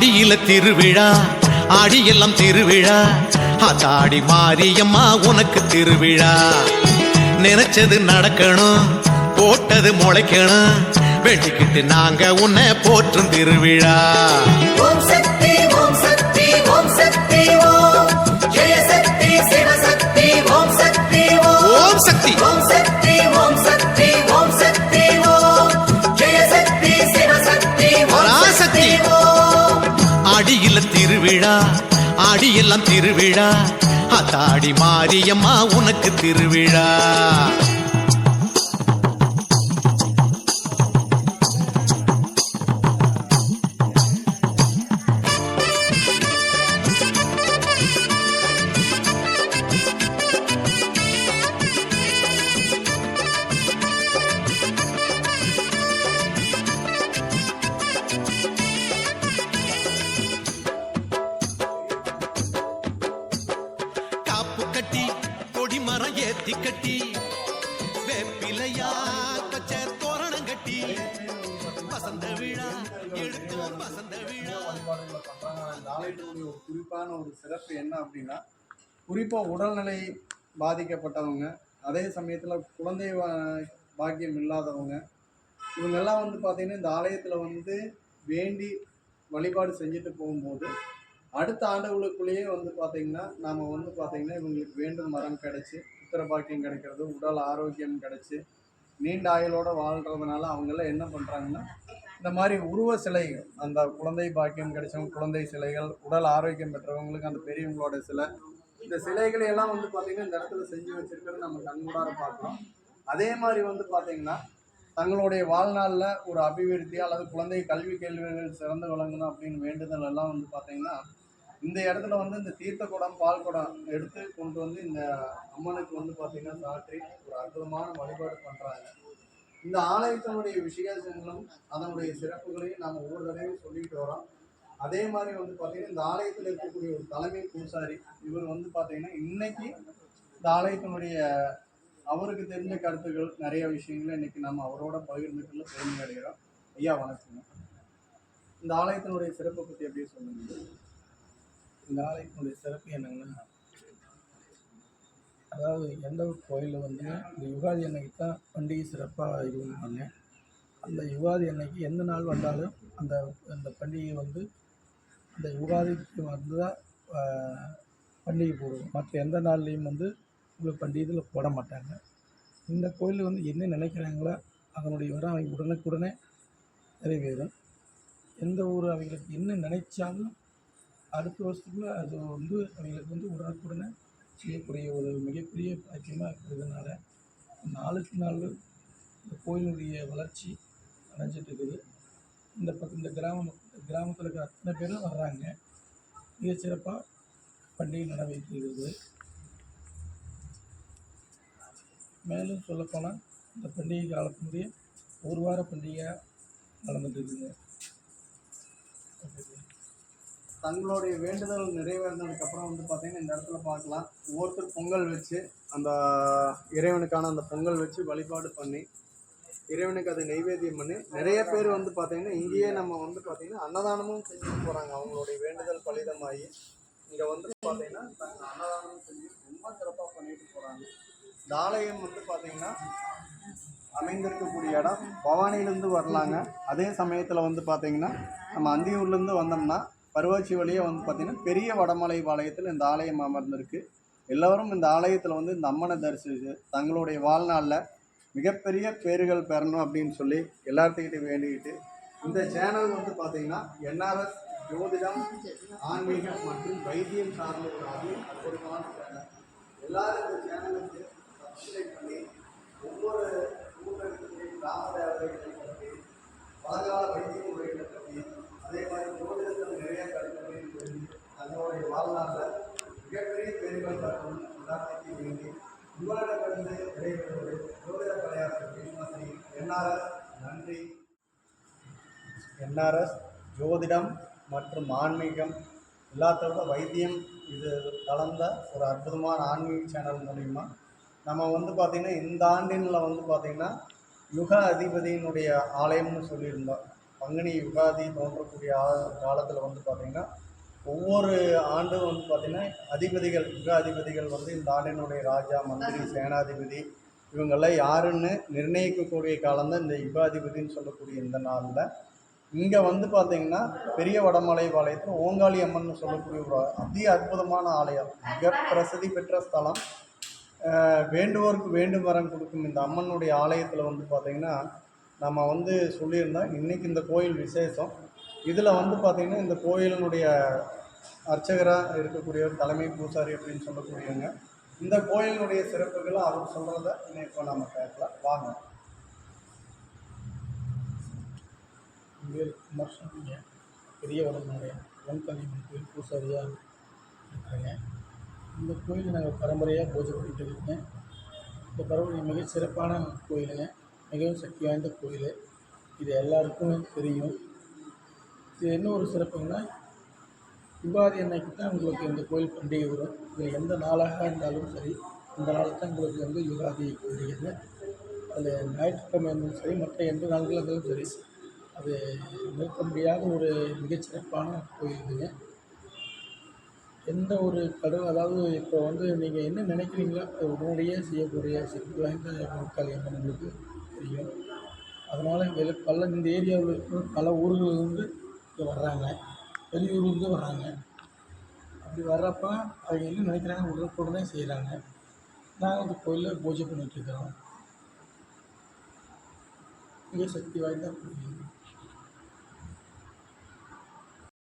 ஆடியில திருவிழா ஆடியெல்லாம் திருவிழா ஆத்தாடி மாரியம்மா உனக்கு திருவிழா நினைச்சது நடக்கணும் போட்டது முளைக்கணும் வெட்டிக்கிட்டு நாங்க உன்னை போற்றும் திருவிழா ஓம் சக்தி ஓம் சக்தி ஓம் சக்தி ஓம் ஜெய சக்தி சிவசக்தி ஓம் சக்தி ஓம் சக்தி ஓம் சக்தி ஓம் சக்தி ஓம் சக்தி ஓம் ஜெய சக்தி சிவசக்தி ஓம் சக்தி ஓம் ஆடியில திருவிழா ஆடியெல்லாம் திருவிழா ஆத்தாடி மாரியம்மா உனக்கு திருவிழா கட்டி கொடிமரம் ஏத்தி கட்டி வேப்பிலையா பச்சை தோரணம் கட்டி வசந்த விழா எடுத்தோம் வசந்த விழா. இந்த ஆலயத்தினுடைய ஒரு குறிப்பான ஒரு சிறப்பு என்ன அப்படின்னா, குறிப்பாக உடல்நிலை பாதிக்கப்பட்டவங்க, அதே சமயத்தில் குழந்தை பாக்கியம் இல்லாதவங்க, இவங்கெல்லாம் வந்து பார்த்திங்கன்னா இந்த ஆலயத்தில் வந்து வேண்டி வழிபாடு செஞ்சுட்டு போகும்போது அடுத்த ஆண்டுகளுக்குள்ளேயே வந்து பார்த்திங்கன்னா நாம் வந்து பார்த்திங்கன்னா இவங்களுக்கு வேண்டும் மரம் கிடச்சி புத்திர பாக்கியம் கிடைக்கிறது, உடல் ஆரோக்கியம் கிடச்சி நீண்ட ஆயுளோடு வாழ்கிறதுனால அவங்கெல்லாம் என்ன பண்ணுறாங்கன்னா இந்த மாதிரி உருவ சிலைகள், அந்த குழந்தை பாக்கியம் கிடைச்சவங்க குழந்தை சிலைகள், உடல் ஆரோக்கியம் பெற்றவங்களுக்கு அந்த பெரியவங்களோட சிலை, இந்த சிலைகளையெல்லாம் வந்து பார்த்திங்கன்னா இந்த இடத்துல செஞ்சு வச்சுருக்கிறது நம்ம கண்கூடார பார்க்குறோம். அதே மாதிரி வந்து பார்த்திங்கன்னா தங்களுடைய வாழ்நாளில் ஒரு அபிவிருத்தி அல்லது குழந்தை கல்வி கேள்விகள் சிறந்து விளங்கணும் அப்படின்னு வேண்டுதல் எல்லாம் வந்து பார்த்திங்கன்னா இந்த இடத்துல வந்து இந்த தீர்த்த குடம் பால் குடம் எடுத்து கொண்டு வந்து இந்த அம்மனுக்கு வந்து பார்த்திங்கன்னா சாற்றி ஒரு அற்புதமான வழிபாடு பண்ணுறாங்க. இந்த ஆலயத்தினுடைய விசேஷங்களும் அதனுடைய சிறப்புகளையும் நாம் ஒவ்வொரு தடவையும் சொல்லிட்டு வரோம். அதே மாதிரி வந்து பார்த்திங்கன்னா இந்த ஆலயத்தில் இருக்கக்கூடிய ஒரு தலைமை பூசாரி இவர் வந்து பார்த்திங்கன்னா இன்னைக்கு இந்த ஆலயத்தினுடைய அவருக்கு தெரிஞ்ச கருத்துக்கள் நிறைய விஷயங்களை இன்னைக்கு நம்ம அவரோட பகிர்ந்துக்குள்ள பெருமை அடைகிறோம். ஐயா வணக்கம். இந்த ஆலயத்தினுடைய சிறப்பை பற்றி அப்படியே சொல்லுங்க. இந்த ஆலயத்தினுடைய சிறப்பு என்னங்கன்னா, அதாவது எந்த ஒரு கோயிலில் வந்து இந்த யுகாதி அன்னைக்கு தான் பண்டிகை சிறப்பாக இருப்பாங்க. அந்த யுகாதி அன்னைக்கு எந்த நாள் வந்தாலும் அந்த அந்த பண்டிகை வந்து அந்த யுகாதிக்கு வந்து தான் பண்டிகை போடுவோம். மற்ற எந்த நாள்லேயும் வந்து உங்களுக்கு பண்டிகையில் போட மாட்டாங்க. இந்த கோயில் வந்து என்ன நினைக்கிறாங்களோ அதனுடைய வர அவங்க உடனுக்குடனே நிறைவேறும். எந்த ஒரு அவங்களுக்கு என்ன நினைச்சாலும் அடுத்த வருஷத்துக்குள்ள அது வந்து அவங்களுக்கு வந்து உடனுக்குடனே செய்யக்கூடிய ஒரு மிகப்பெரிய பாக்கியமாக இருக்கிறதுனால நாளுக்கு நாள் இந்த கோயிலுடைய வளர்ச்சி அடைஞ்சிட்டு இருக்குது. இந்த கிராமத்தில் இருக்கிற அத்தனை பேரும் வர்றாங்க. மிக சிறப்பாக பண்டிகை நடவடிக்கிறது. மேலும் சொல்லப்போனால் இந்த பண்டிகை காலத்தினுடைய ஒரு வார பண்டிகையாக நடந்துட்டு இருக்குங்க. தங்களுடைய வேண்டுதல் நிறைவேறினதுக்கப்புறம் வந்து பார்த்திங்கன்னா இந்த இடத்துல பார்க்கலாம், ஒவ்வொருத்தர் பொங்கல் வச்சு அந்த இறைவனுக்கான அந்த பொங்கல் வச்சு வழிபாடு பண்ணி இறைவனுக்கு அதை நைவேத்தியம் பண்ணி நிறைய பேர் வந்து பார்த்திங்கன்னா இங்கேயே நம்ம வந்து பார்த்திங்கன்னா அன்னதானமும் செஞ்சுட்டு போகிறாங்க. அவங்களுடைய வேண்டுதல் பலிதமாகி இங்கே வந்து பார்த்திங்கன்னா அன்னதானமும் செஞ்சு ரொம்ப சிறப்பாக பண்ணிட்டு போகிறாங்க. இந்த ஆலயம் வந்து பார்த்திங்கன்னா அமைந்திருக்கக்கூடிய இடம் பவானியிலேருந்து வரலாங்க. அதே சமயத்தில் வந்து பார்த்திங்கன்னா நம்ம அந்தியூர்லேருந்து வந்தோம்னா பருவாச்சி வழியே வந்து பார்த்திங்கன்னா பெரிய வடமலை பாளையத்தில் இந்த ஆலயம் அமர்ந்திருக்கு. எல்லோரும் இந்த ஆலயத்தில் வந்து இந்த அம்மனை தரிசித்து தங்களுடைய வாழ்நாளில் மிகப்பெரிய பேறுகள் பெறணும் அப்படின்னு சொல்லி எல்லாத்துக்கிட்டையும் வேண்டிக்கிட்டு இந்த சேனல் வந்து பார்த்திங்கன்னா என்ஆர்எஸ் ஜோதிடம் ஆன்மீகம் மற்றும் வைத்தியம் சார்ந்த ஒரு அற்புதமான சேனல். எல்லாரும் இந்த சேனலுக்கு சப்ஸ்கிரைப் பண்ணி ஒவ்வொரு ஊர்களுக்கு கிராம தேவதைகளை பற்றி பழங்கால வைத்திய முறைகளை பற்றி அதே மாதிரி ஜோதிடத்தில் நிறைய கருத்துக்களையும் சொல்லி தங்களுடைய வாழ்நாளில் மிகப்பெரிய பேர்கள் பெறணும் எல்லாத்தையும் வேண்டி உங்களிடமிருந்து விடைபெறுவது ஜோதிட கலையாளர் விஸ்வாசி என்ஆர்எஸ். நன்றி. என்ஆர்எஸ் ஜோதிடம் மற்றும் ஆன்மீகம் எல்லாத்தோட வைத்தியம் இது கலந்த ஒரு அற்புதமான ஆன்மீக சேனல் மூலிமா நம்ம வந்து பார்த்திங்கன்னா இந்த ஆண்டினில் வந்து பார்த்திங்கன்னா யுக அதிபதியினுடைய ஆலயம்னு சொல்லியிருந்தோம். பங்குனி யுகாதி தோன்றக்கூடிய காலத்தில் வந்து பார்த்திங்கன்னா ஒவ்வொரு ஆண்டும் வந்து பார்த்திங்கன்னா அதிபதிகள் யுகாதிபதிகள் வந்து இந்த ஆண்டினுடைய ராஜா, மந்திரி, சேனாதிபதி இவங்கெல்லாம் யாருன்னு நிர்ணயிக்கக்கூடிய காலம்தான் இந்த யுகாதிபதினு சொல்லக்கூடிய இந்த நாளில். இங்கே வந்து பார்த்திங்கன்னா பெரிய வடமலை பாளையத்தில் ஓங்காளி அம்மன் சொல்லக்கூடிய ஒரு அதி அற்புதமான ஆலயம், மிக பிரசித்தி பெற்ற ஸ்தலம். வேண்டுவோருக்கு வேண்டும் வரம் கொடுக்கும் இந்த அம்மனுடைய ஆலயத்தில் வந்து பார்த்திங்கன்னா நம்ம வந்து சொல்லியிருந்தோம் இன்றைக்கி இந்த கோயில் விசேஷம். இதில் வந்து பார்த்திங்கன்னா இந்த கோயிலினுடைய அர்ச்சகராக இருக்கக்கூடியவர் தலைமை பூசாரி அப்படின்னு சொல்லக்கூடியவங்க. இந்த கோயிலினுடைய சிறப்புகளை அவர் சொல்கிறத இப்போ நம்ம கேட்கலாம் வாங்க. பேர் குமாரசாமிங்க, பெரிய வடமலை ஓங்காளி அம்மன் கோயில் பூசாரியாக இருக்கிறேங்க. இந்த கோயில் நாங்கள் பரம்பரையாக பூஜை பண்ணிட்டு இருக்கோங்க. இந்த பரம்பரை மிக சிறப்பான கோயிலுங்க, மிகவும் சக்தி வாய்ந்த கோயில். இது எல்லாருக்கும் தெரியும். இது என்ன ஒரு சிறப்புங்கன்னா, யுகாதி அன்னைக்கு தான் உங்களுக்கு இந்த கோயில் பண்டிகை வரும். இது எந்த நாளாக இருந்தாலும் சரி, இந்த நாள் தான் உங்களுக்கு வந்து யுகாதி பண்டிகைங்க. அதில் ஞாயிற்றுக்கிழமை இருந்தாலும் சரி, மற்ற எந்த நாள்கள் இருந்தாலும் சரி, அது நிறுத்த முடியாத ஒரு மிகச்சிறப்பான கோயில் இதுங்க. எந்த ஒரு அதாவது இப்போ வந்து நீங்கள் என்ன நினைக்கிறீங்களோ அதை உடனடியாக செய்யக்கூடிய சக்தி வாய்ந்த ஓங்காளி அம்மன் உங்களுக்கு தெரியும். அதனால் இந்த ஏரியாவில் இருக்கிற பல ஊர்களிலிருந்து இங்கே வர்றாங்க, வெளியூர்லேருந்து வர்றாங்க. அப்படி வர்றப்ப அவங்க என்ன நினைக்கிறாங்க உடனுக்குடனே செய்கிறாங்க. நாங்கள் அந்த கோயிலில் பூஜை பண்ணிகிட்ருக்கிறோம். மிக சக்தி வாய்ந்த கோயில்.